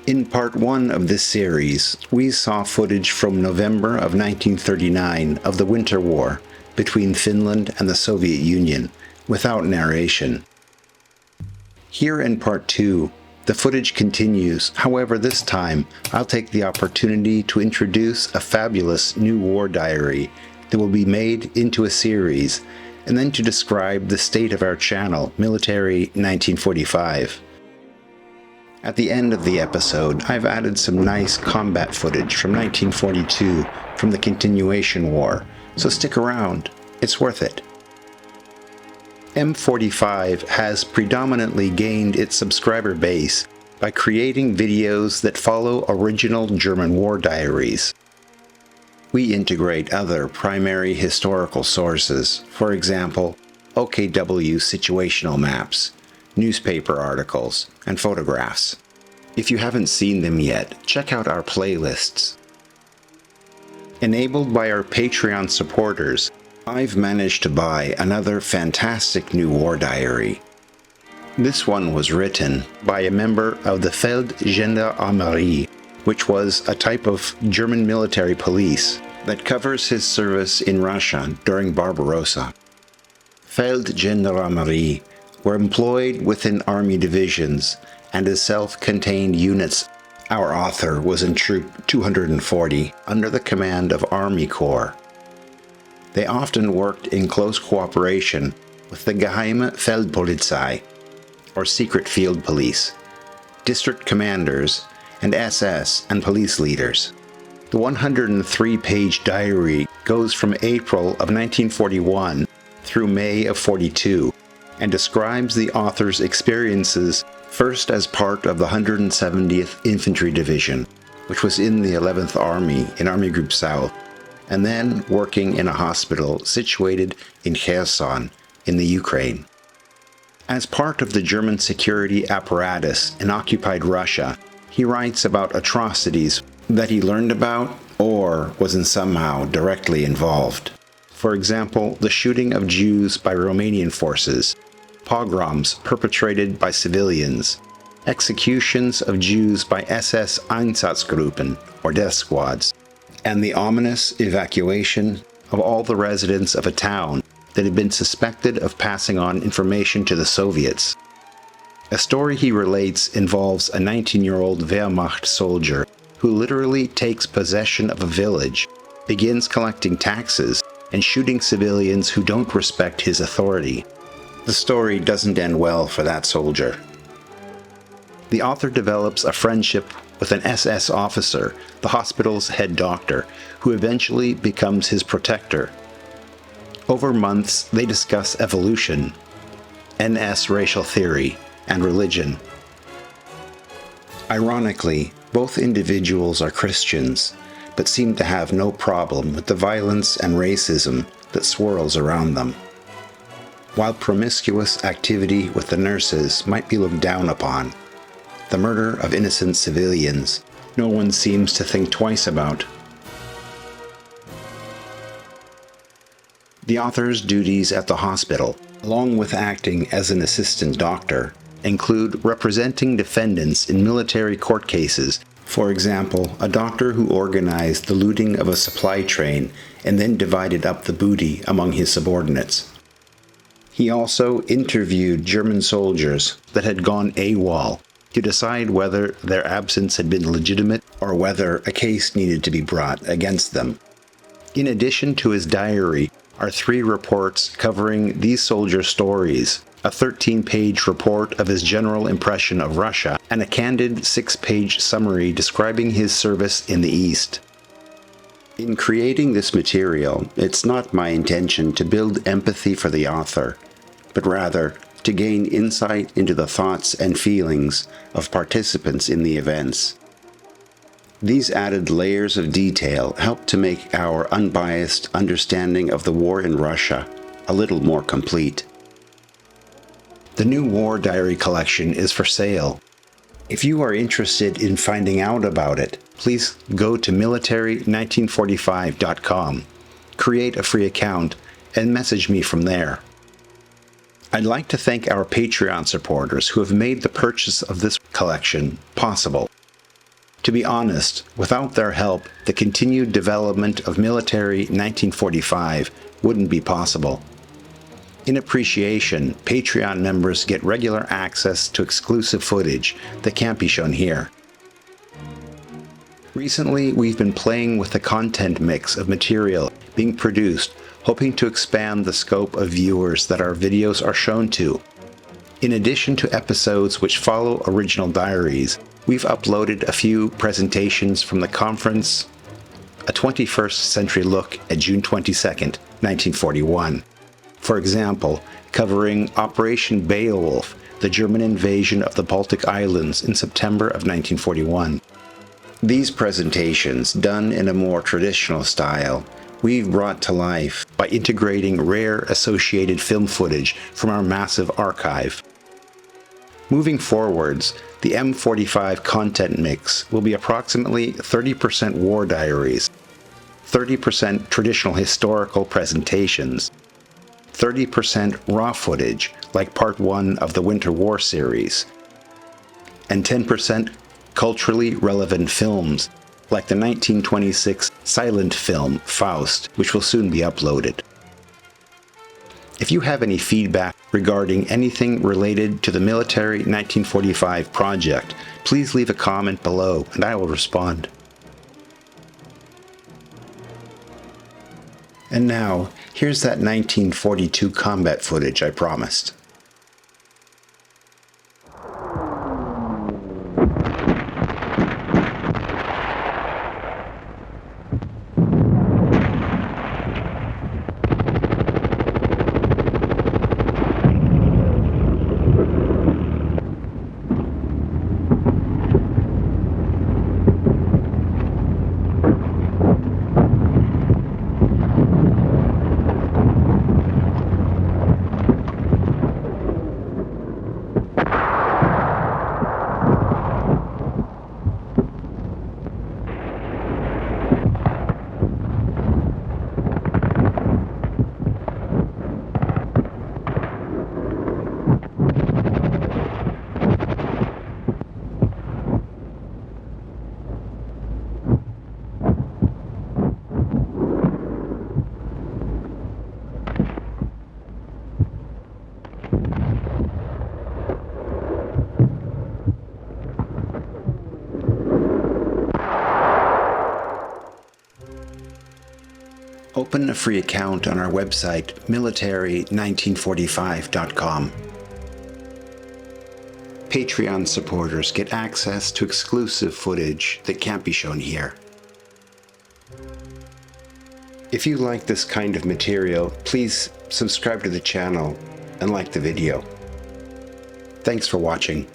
In part 1 of this series, we saw footage from November of 1939 of the Winter War between Finland and the Soviet Union, without narration. Here in part 2, the footage continues. However, this time, I'll take the opportunity to introduce a fabulous new war diary that will be made into a series, and then to describe the state of our channel, Military 1945. At the end of the episode, I've added some nice combat footage from 1942 from the Continuation War, so stick around, it's worth it. M45 has predominantly gained its subscriber base by creating videos that follow original German war diaries. We integrate other primary historical sources, for example, OKW situational maps, newspaper articles, and photographs. If you haven't seen them yet, check out our playlists. Enabled by our Patreon supporters, I've managed to buy another fantastic new war diary. This one was written by a member of the Feldgendarmerie, which was a type of German military police that covers his service in Russia during Barbarossa. Feldgendarmerie were employed within army divisions and as self-contained units. Our author was in Troop 240 under the command of Army Corps. They often worked in close cooperation with the Geheime Feldpolizei, or Secret Field Police, district commanders, and SS and police leaders. The 103-page diary goes from April of 1941 through May of 42, and describes the author's experiences first as part of the 170th Infantry Division, which was in the 11th Army in Army Group South, and then working in a hospital situated in Xerson in the Ukraine. As part of the German security apparatus in occupied Russia, he writes about atrocities that he learned about or was in somehow directly involved. For example, the shooting of Jews by Romanian forces, pogroms perpetrated by civilians, executions of Jews by SS Einsatzgruppen, or death squads, and the ominous evacuation of all the residents of a town that had been suspected of passing on information to the Soviets. A story he relates involves a 19-year-old Wehrmacht soldier who literally takes possession of a village, begins collecting taxes, and shooting civilians who don't respect his authority. The story doesn't end well for that soldier. The author develops a friendship with an SS officer, the hospital's head doctor, who eventually becomes his protector. Over months, they discuss evolution, NS racial theory, and religion. Ironically, both individuals are Christians, but seem to have no problem with the violence and racism that swirls around them. While promiscuous activity with the nurses might be looked down upon, the murder of innocent civilians no one seems to think twice about. The author's duties at the hospital, along with acting as an assistant doctor, include representing defendants in military court cases. For example, a doctor who organized the looting of a supply train and then divided up the booty among his subordinates. He also interviewed German soldiers that had gone AWOL to decide whether their absence had been legitimate or whether a case needed to be brought against them. In addition to his diary are 3 reports covering these soldiers' stories, a 13-page report of his general impression of Russia, and a candid 6-page summary describing his service in the East. In creating this material, it's not my intention to build empathy for the author, but rather to gain insight into the thoughts and feelings of participants in the events. These added layers of detail help to make our unbiased understanding of the war in Russia a little more complete. The new War Diary collection is for sale. If you are interested in finding out about it, please go to military1945.com, create a free account, and message me from there. I'd like to thank our Patreon supporters who have made the purchase of this collection possible. To be honest, without their help, the continued development of military 1945 wouldn't be possible. In appreciation, Patreon members get regular access to exclusive footage that can't be shown here. Recently, we've been playing with the content mix of material being produced, hoping to expand the scope of viewers that our videos are shown to. In addition to episodes which follow original diaries, we've uploaded a few presentations from the conference, a 21st century look at June 22nd, 1941. For example, covering Operation Beowulf, the German invasion of the Baltic Islands in September of 1941. These presentations, done in a more traditional style, we've brought to life by integrating rare associated film footage from our massive archive. Moving forwards, the M45 content mix will be approximately 30% war diaries, 30% traditional historical presentations, 30% raw footage like part 1 of the Winter War series, and 10% culturally relevant films like the 1926 silent film Faust, which will soon be uploaded. If you have any feedback regarding anything related to the military 1945 project, please leave a comment below and I will respond. And now, here's that 1942 combat footage I promised. Open a free account on our website, military1945.com. Patreon supporters get access to exclusive footage that can't be shown here. If you like this kind of material, please subscribe to the channel and like the video. Thanks for watching.